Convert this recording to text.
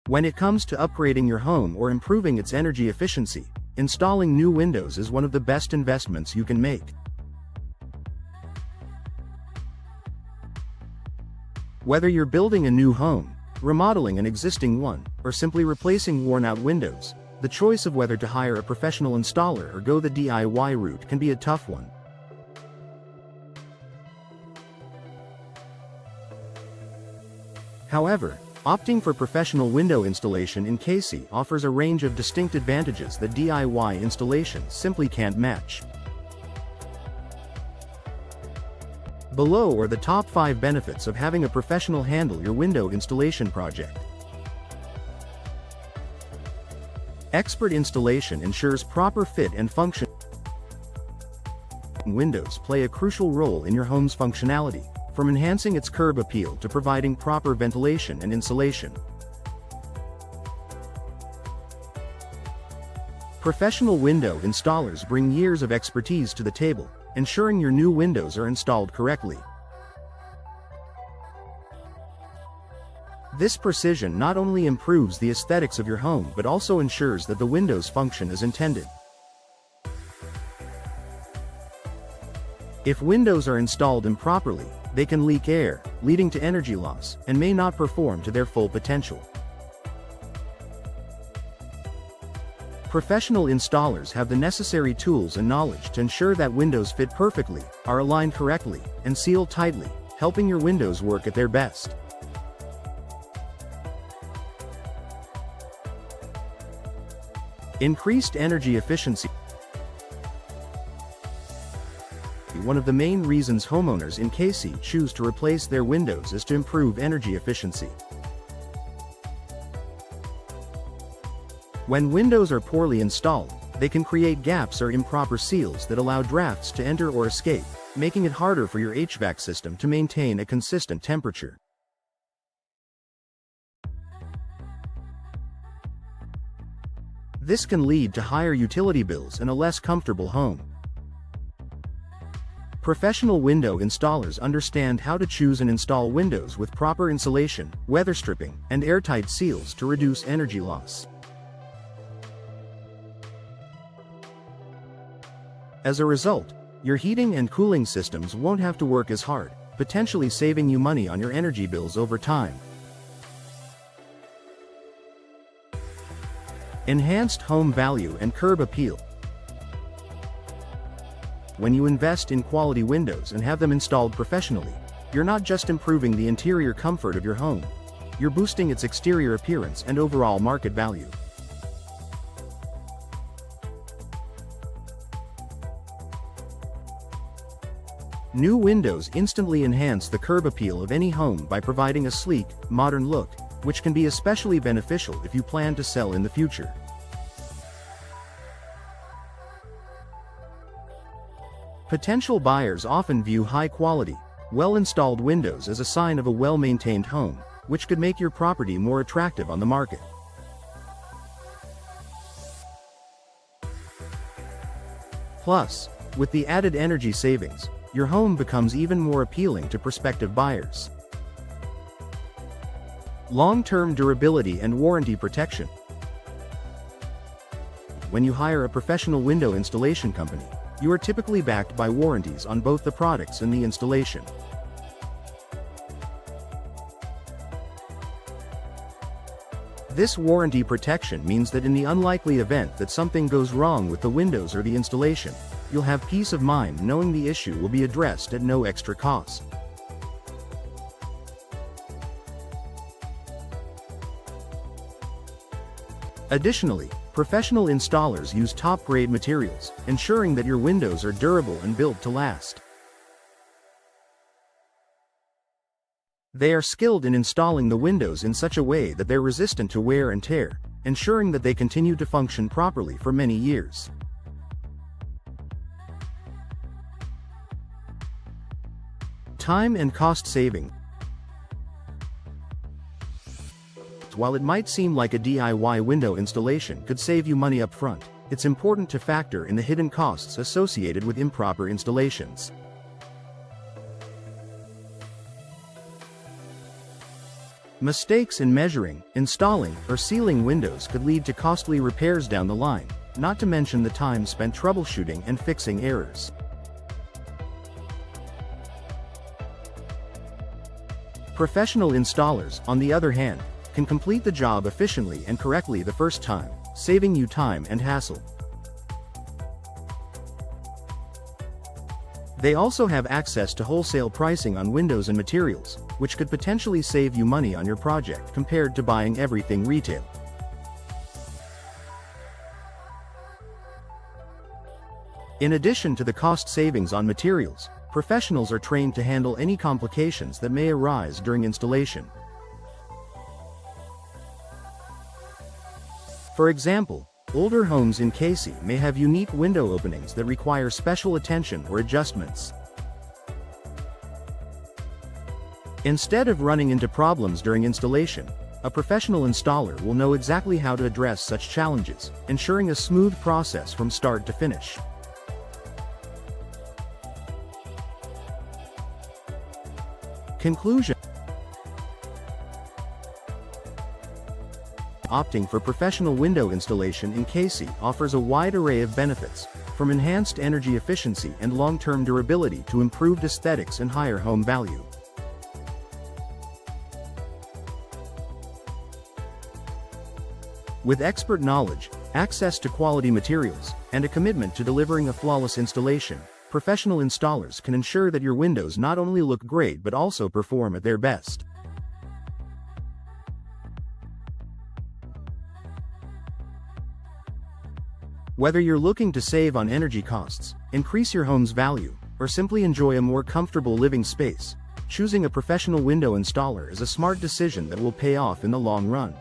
When it comes to upgrading your home or improving its energy efficiency, installing new windows is one of the best investments you can make. Whether you're building a new home, remodeling an existing one, or simply replacing worn-out windows, the choice of whether to hire a professional installer or go the DIY route can be a tough one. However, opting for professional window installation in Cayce offers a range of distinct advantages that DIY installations simply can't match. Below are the top 5 benefits of having a professional handle your window installation project. Expert installation ensures proper fit and function. Windows play a crucial role in your home's functionality, from enhancing its curb appeal to providing proper ventilation and insulation. Professional window installers bring years of expertise to the table, ensuring your new windows are installed correctly. This precision not only improves the aesthetics of your home but also ensures that the windows function as intended. If windows are installed improperly, they can leak air, leading to energy loss, and may not perform to their full potential. Professional installers have the necessary tools and knowledge to ensure that windows fit perfectly, are aligned correctly, and seal tightly, helping your windows work at their best. Increased energy efficiency. One of the main reasons homeowners in Cayce choose to replace their windows is to improve energy efficiency. When windows are poorly installed, they can create gaps or improper seals that allow drafts to enter or escape, making it harder for your HVAC system to maintain a consistent temperature. This can lead to higher utility bills and a less comfortable home. Professional window installers understand how to choose and install windows with proper insulation, weather stripping, and airtight seals to reduce energy loss. As a result, your heating and cooling systems won't have to work as hard, potentially saving you money on your energy bills over time. Enhanced home value and curb appeal. When you invest in quality windows and have them installed professionally, you're not just improving the interior comfort of your home, you're boosting its exterior appearance and overall market value. New windows instantly enhance the curb appeal of any home by providing a sleek, modern look, which can be especially beneficial if you plan to sell in the future. Potential buyers often view high-quality, well-installed windows as a sign of a well-maintained home, which could make your property more attractive on the market. Plus, with the added energy savings, your home becomes even more appealing to prospective buyers. Long-term durability and warranty protection. When you hire a professional window installation company, you are typically backed by warranties on both the products and the installation. This warranty protection means that in the unlikely event that something goes wrong with the windows or the installation, you'll have peace of mind knowing the issue will be addressed at no extra cost. Additionally, professional installers use top-grade materials, ensuring that your windows are durable and built to last. They are skilled in installing the windows in such a way that they're resistant to wear and tear, ensuring that they continue to function properly for many years. Time and cost saving. While it might seem like a DIY window installation could save you money up front, it's important to factor in the hidden costs associated with improper installations. Mistakes in measuring, installing, or sealing windows could lead to costly repairs down the line, not to mention the time spent troubleshooting and fixing errors. Professional installers, on the other hand, can complete the job efficiently and correctly the first time, saving you time and hassle. They also have access to wholesale pricing on windows and materials, which could potentially save you money on your project compared to buying everything retail. In addition to the cost savings on materials, professionals are trained to handle any complications that may arise during installation. For example, older homes in Cayce may have unique window openings that require special attention or adjustments. Instead of running into problems during installation, a professional installer will know exactly how to address such challenges, ensuring a smooth process from start to finish. Conclusion: opting for professional window installation in Cayce offers a wide array of benefits, from enhanced energy efficiency and long-term durability to improved aesthetics and higher home value. With expert knowledge, access to quality materials, and a commitment to delivering a flawless installation, professional installers can ensure that your windows not only look great but also perform at their best. Whether you're looking to save on energy costs, increase your home's value, or simply enjoy a more comfortable living space, choosing a professional window installer is a smart decision that will pay off in the long run.